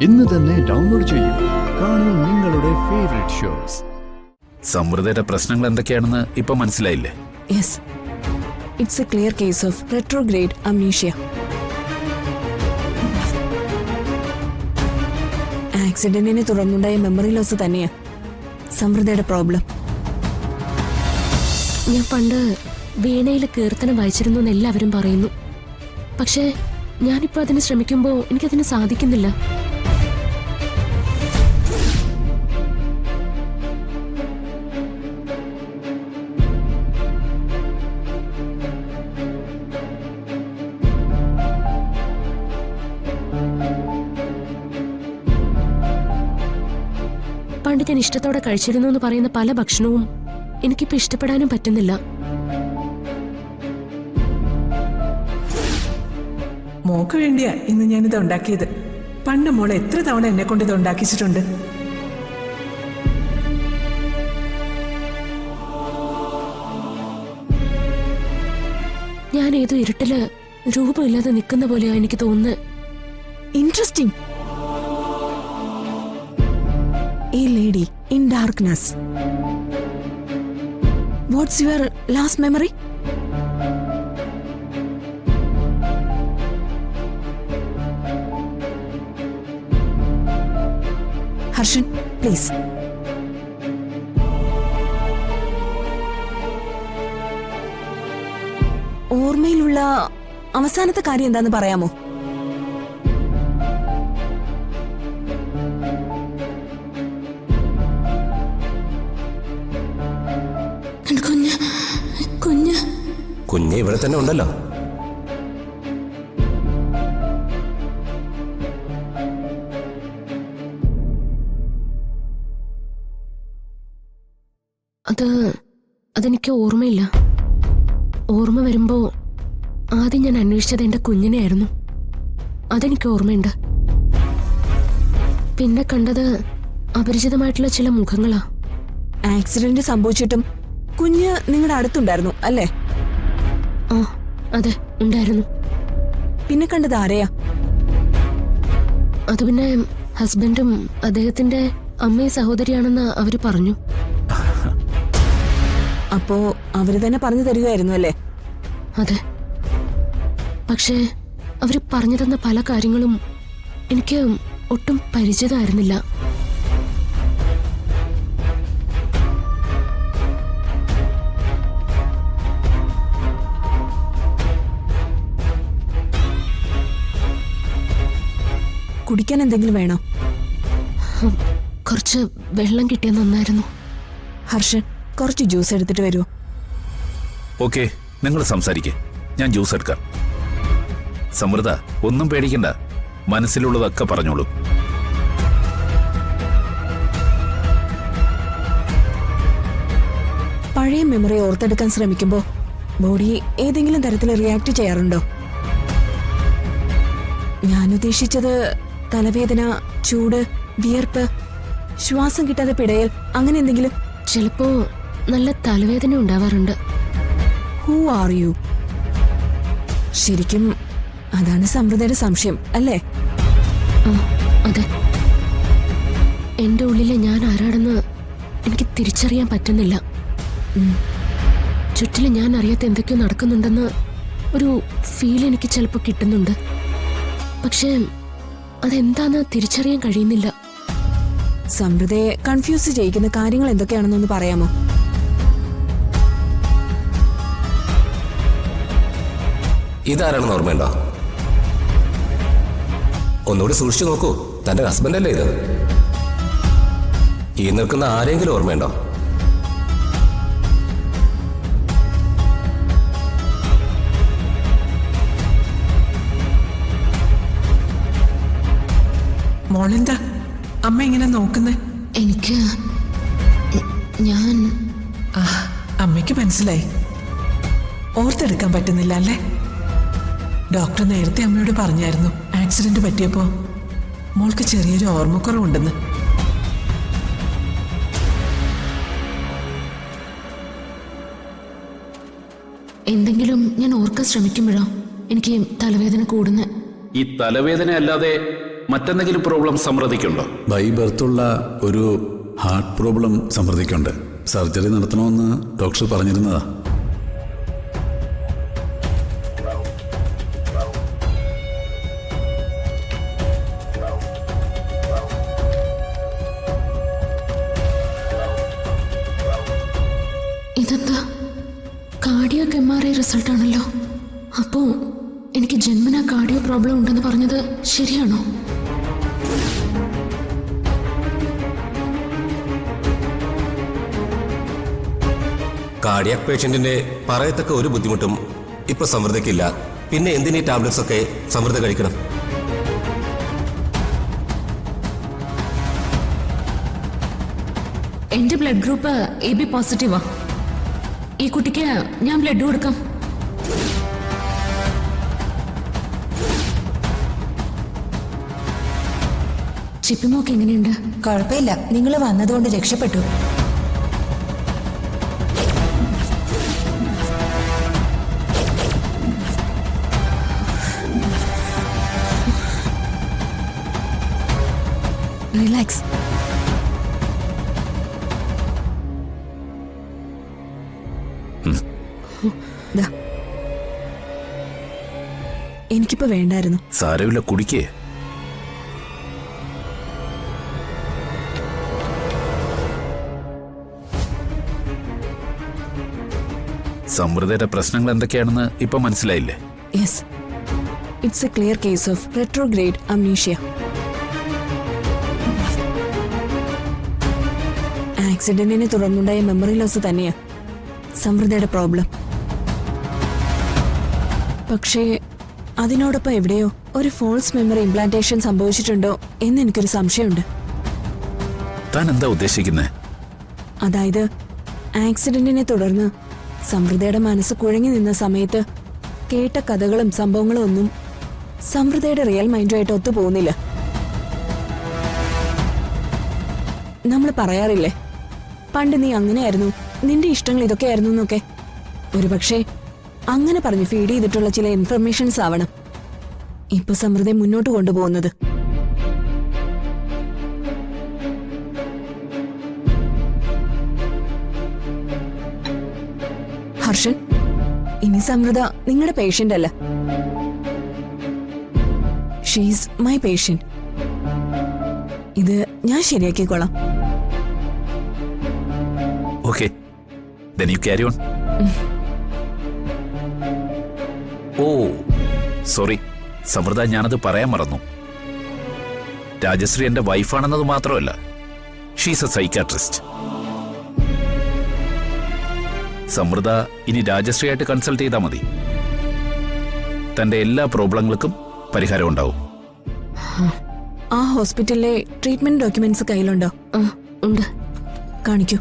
ഇന്ന് തന്നെ ഡൗൺലോഡ് ചെയ്യൂ. കാണൂ നിങ്ങളുടെ ഫേവറേറ്റ് ഷോസ്. സമൃദ്ധയുടെ പ്രശ്നങ്ങൾ എന്തൊക്കെയാണെന്ന് ഇപ്പൊ മനസ്സിലായില്ലേ? Yes, it's a clear case of retrograde amnesia. ആക്സിഡന്റിനെ തുടർന്നുണ്ടായ മെമ്മറി ലോസ് തന്നെയാ സമൃദ്ധയുടെ പ്രോബ്ലം. ഞാൻ പണ്ട് വീണയിൽ കീർത്തനം വായിച്ചിരുന്നു എന്ന് എല്ലാവരും പറയുന്നു. പക്ഷേ ഞാനിപ്പോൾ അതിന് ശ്രമിക്കുമ്പോൾ എനിക്കതിന് സാധിക്കുന്നില്ല. പണ്ട് ഞാൻ ഇഷ്ടത്തോടെ കഴിച്ചിരുന്നു എന്ന് പറയുന്ന പല ഭക്ഷണവും എനിക്കിപ്പോൾ ഇഷ്ടപ്പെടാനും പറ്റുന്നില്ല. മോക്ക് വേണ്ടിയാ ഇന്ന് ഞാനിത് ഉണ്ടാക്കിയത്. പണ്ട് മോളെ എത്ര തവണ എന്നെ കൊണ്ട് ഇത് ഉണ്ടാക്കിച്ചിട്ടുണ്ട്. ഞാൻ ഏതോ ഇരുട്ടില് രൂപമില്ലാതെ നിൽക്കുന്ന പോലെയാ എനിക്ക് തോന്നുന്നത്. Interesting. A lady in darkness. What's your last memory? Harshan, please. ഓർമ്മയിലുള്ള അവസാനത്തെ കാര്യം എന്താന്ന് പറയാമോ? കുഞ്ഞ് ഇവിടെ തന്നെ ഉണ്ടല്ലോ. അതെനിക്ക് ഓർമ്മയില്ല. ഓർമ്മ വരുമ്പോ ആദ്യം ഞാൻ അന്വേഷിച്ചത് എന്റെ കുഞ്ഞിനെയായിരുന്നു. അതെനിക്ക് ഓർമ്മയുണ്ട്. പിന്നെ കണ്ടത് അപരിചിതമായിട്ടുള്ള ചില മുഖങ്ങളാ. ആക്സിഡന്റ് സംഭവിച്ചിട്ടും കുഞ്ഞ് നിങ്ങളുടെ അടുത്തുണ്ടായിരുന്നു അല്ലേ? ആ, അതെ, ഉണ്ടായിരുന്നു. പിന്നെ കണ്ടത് ആരെയാ? അത് പിന്നെ ഹസ്ബൻഡും അദ്ദേഹത്തിന്റെ അമ്മയും സഹോദരിയാണെന്ന് അവര് പറഞ്ഞു. അപ്പോ അവര് തന്നെ പറഞ്ഞു തരികയായിരുന്നു അല്ലേ? അതെ, പക്ഷേ അവര് പറഞ്ഞു തന്ന പല കാര്യങ്ങളും എനിക്ക് ഒട്ടും പരിചിതമായിരുന്നില്ല. കുടിക്കാൻ എന്തെങ്കിലും വേണോ? കുറച്ച് വെള്ളം കിട്ടിയ നന്നായിരുന്നു. ഹർഷൻ, കുറച്ച് ജ്യൂസ് എടുത്തിട്ട് വരുമോ? ഓക്കെ, നിങ്ങൾ സംസാരിക്കേ, ഞാൻ ജ്യൂസ് എടുക്കാം. സമൃദ്ധ, ഒന്നും പേടിക്കണ്ട, മനസ്സിലുള്ളതൊക്കെ പറഞ്ഞോളൂ. പഴയ മെമ്മറി ഓർത്തെടുക്കാൻ ശ്രമിക്കുമ്പോ ബോഡി ഏതെങ്കിലും തരത്തിൽ റിയാക്ട് ചെയ്യാറുണ്ടോ? ഞാൻ ഉദ്ദേശിച്ചത് തലവേദന, ചൂട്, വിയർപ്പ്, ശ്വാസം കിട്ടാതെ പിടയൽ, അങ്ങനെ എന്തെങ്കിലും. ചിലപ്പോ നല്ല തലവേദന ഉണ്ടാവാറുണ്ട്. Who are you? ശരിക്കും അതാണ് സമൃദ്ധയുടെ സംശയം അല്ലേ? ആ, അതെ. എന്റെ ഉള്ളിലെ ഞാൻ ആരാടെന്ന് എനിക്ക് തിരിച്ചറിയാൻ പറ്റുന്നില്ല. ചുറ്റിലും ഞാൻ അറിയാത്ത എന്തൊക്കെയോ നടക്കുന്നുണ്ടെന്ന് ഒരു ഫീൽ എനിക്ക് ചിലപ്പോൾ കിട്ടുന്നുണ്ട്. പക്ഷേ അതെന്താന്ന് തിരിച്ചറിയാൻ കഴിയുന്നില്ല. സമൃദ്ധയെ കൺഫ്യൂസ് ചെയ്യിക്കുന്ന കാര്യങ്ങൾ എന്തൊക്കെയാണെന്നൊന്ന് പറയാമോ? ഇതാരാണെന്ന് ഓർമ്മയുണ്ടോ? ഒന്നുകൂടി സൂക്ഷിച്ചു നോക്കൂ. തന്റെ ഹസ്ബൻഡ് അല്ലേ ഇത്? ഈ നിൽക്കുന്ന ആരെങ്കിലും ഓർമ്മയുണ്ടോ? മോളെന്താ അമ്മ ഇങ്ങനെ നോക്കുന്നേ? എനിക്ക് അമ്മയ്ക്ക് മനസ്സിലായി. ഓർത്തെടുക്കാൻ പറ്റുന്നില്ല അല്ലേ? ഡോക്ടർ നേരത്തെ അമ്മയോട് പറഞ്ഞായിരുന്നു ആക്സിഡന്റ് പറ്റിയപ്പോ മോൾക്ക് ചെറിയൊരു ഓർമ്മക്കുറവുണ്ടെന്ന്. എന്തെങ്കിലും ഞാൻ ഓർക്കാൻ ശ്രമിക്കുമ്പോഴോ എനിക്ക് തലവേദന കൂടുന്നത്. ഈ തലവേദന അല്ലാതെ മറ്റെന്തെങ്കിലും പ്രോബ്ലം സമൃദ്ധിക്കുണ്ടോ? ബൈ ബർത്തുള്ള ഒരു ഹാർട്ട് പ്രോബ്ലം സമൃദ്ധിക്കുണ്ട്. സർജറി നടത്തണമെന്ന് ഡോക്ടർ പറഞ്ഞിരുന്നതാ. ഇതെന്താ കാർഡിയാക് MRI റിസൾട്ട് ആണല്ലോ. അപ്പോ എനിക്ക് ജന്മനാ കാർഡിയോ പ്രോബ്ലം ഉണ്ടെന്ന് പറഞ്ഞത് ശരിയാണോ? കാർഡിയാക് പേഷ്യന്റിന്റെ പറയത്തക്ക ഒരു ബുദ്ധിമുട്ടും ഇപ്പൊ സമൃദ്ധിക്കില്ല. പിന്നെ എന്തിനീ ടാബ്ലറ്റ്സ് ഒക്കെ സമൃദ്ധ കഴിക്കണം? എന്റെ ബ്ലഡ് ഗ്രൂപ്പ് AB പോസിറ്റീവാ. ഈ കുട്ടിക്ക് ഞാൻ ബ്ലഡ് കൊടുക്കാം. ചിപ്പിമോക്ക് എങ്ങനെയുണ്ട്? കുഴപ്പമില്ല, നിങ്ങൾ വന്നതുകൊണ്ട് രക്ഷപ്പെട്ടു. റിലാക്സ്. ദാ. എനിക്കിപ്പോ വേണ്ടായിരുന്നു. സാരമില്ല, കുടിക്കേ. സമൃദ്ധയുടെ പ്രശ്നങ്ങൾ എന്തൊക്കെയാണെന്ന് ഇപ്പൊ മനസ്സിലായില്ലേ? Yes, it's a clear case of retrograde amnesia. ആക്സിഡന്റിനെ തുടർന്നുണ്ടായ മെമ്മറി ലോസ് തന്നെയാ സമൃദ്ധയുടെ പ്രോബ്ലം. പക്ഷേ അതിനോടൊപ്പം എവിടെയോ ഒരു ഫോൾസ് മെമ്മറി ഇംപ്ലാന്റേഷൻ സംഭവിച്ചിട്ടുണ്ടോ എന്ന് എനിക്കൊരു സംശയമുണ്ട്. താൻ എന്താ ഉദ്ദേശിക്കുന്നേ? അതായത് ആക്സിഡന്റിനെ തുടർന്ന് സമൃദ്ധയുടെ മനസ്സ് കുഴങ്ങി നിന്ന സമയത്ത് കേട്ട കഥകളും സംഭവങ്ങളും ഒന്നും സമൃദ്ധയുടെ റിയൽ മൈൻഡുമായിട്ട് ഒത്തുപോകുന്നില്ല. നമ്മൾ പറയാറില്ലേ, പണ്ട് നീ അങ്ങനെയായിരുന്നു, നിന്റെ ഇഷ്ടങ്ങൾ ഇതൊക്കെയായിരുന്നു എന്നൊക്കെ. ഒരുപക്ഷെ അങ്ങനെ പറഞ്ഞ് ഫീഡ് ചെയ്തിട്ടുള്ള ചില ഇൻഫർമേഷൻസ് ആവണം ഇപ്പൊ സമൃദ്ധയെ മുന്നോട്ട് കൊണ്ടുപോകുന്നത്. ഹർഷൻ, ഇനി സമൃദ്ധ നിങ്ങളുടെ പേഷ്യന്റ് അല്ല, ഷീസ് മൈ പേഷ്യന്റ്. ഇത് ഞാൻ ശരിയാക്കിക്കോളാം. Okay, then you carry on. Oh sorry Samriddha, ഞാനത് പറയാൻ മറന്നു. രാജശ്രീ എന്റെ വൈഫാണെന്നത് മാത്രമല്ല, ഷീസ് എ സൈക്കാട്രിസ്റ്റ്. സമൃദ്ധ ഇനി രാജശ്രീയായിട്ട് കൺസൾട്ട് ചെയ്താൽ മതി. തന്റെ എല്ലാ പ്രോബ്ലങ്ങൾക്കും പരിഹാരം ഉണ്ടാവും. ആ ഹോസ്പിറ്റലിലെ ട്രീറ്റ്മെന്റ് ഡോക്യുമെന്റ്സ് കയ്യിലുണ്ടോ? ഉണ്ട്. കാണിക്കൂ.